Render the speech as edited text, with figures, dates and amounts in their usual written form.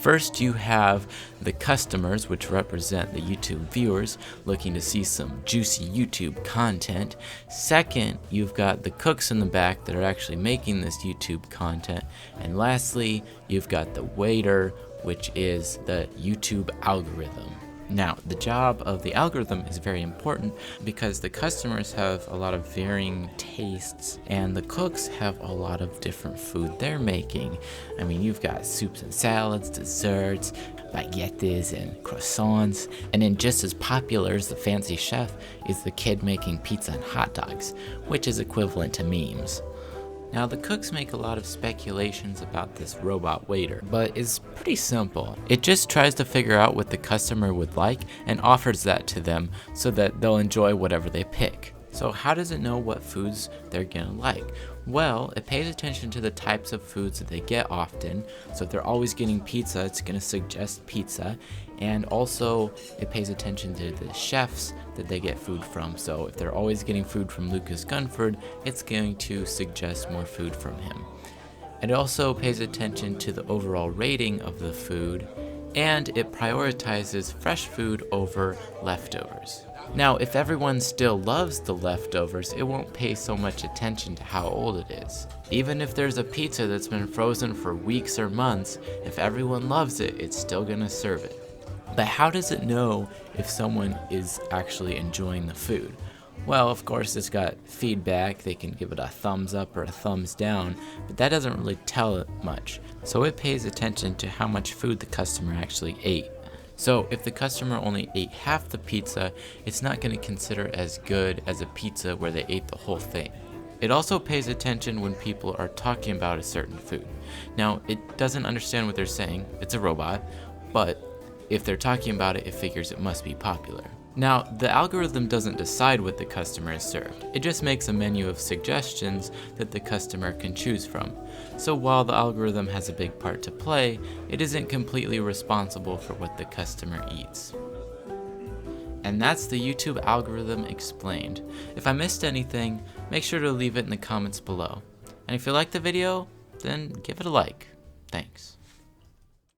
First, you have the customers, which represent the YouTube viewers looking to see some juicy YouTube content. Second, you've got the cooks in the back that are actually making this YouTube content. And lastly, you've got the waiter, which is the YouTube algorithm. Now, the job of the algorithm is very important because the customers have a lot of varying tastes and the cooks have a lot of different food they're making. I mean, you've got soups and salads, desserts, baguettes and croissants, and then just as popular as the fancy chef is the kid making pizza and hot dogs, which is equivalent to memes. Now, the cooks make a lot of speculations about this robot waiter, but it's pretty simple. It just tries to figure out what the customer would like and offers that to them so that they'll enjoy whatever they pick. So how does it know what foods they're gonna like? Well, it pays attention to the types of foods that they get often. So if they're always getting pizza, it's gonna suggest pizza. And also, it pays attention to the chefs that they get food from. So if they're always getting food from Lucas Gunford, it's going to suggest more food from him. It also pays attention to the overall rating of the food, and it prioritizes fresh food over leftovers. Now, if everyone still loves the leftovers, it won't pay so much attention to how old it is. Even if there's a pizza that's been frozen for weeks or months, if everyone loves it, it's still gonna serve it. But how does it know if someone is actually enjoying the food? Well, of course, it's got feedback. They can give it a thumbs up or a thumbs down, but that doesn't really tell it much. So it pays attention to how much food the customer actually ate. So if the customer only ate half the pizza, it's not going to consider as good as a pizza where they ate the whole thing. It also pays attention when people are talking about a certain food. Now, it doesn't understand what they're saying. It's a robot, but if they're talking about it, it figures it must be popular. Now, the algorithm doesn't decide what the customer is served. It just makes a menu of suggestions that the customer can choose from. So while the algorithm has a big part to play, it isn't completely responsible for what the customer eats. And that's the YouTube algorithm explained. If I missed anything, make sure to leave it in the comments below. And if you liked the video, then give it a like. Thanks.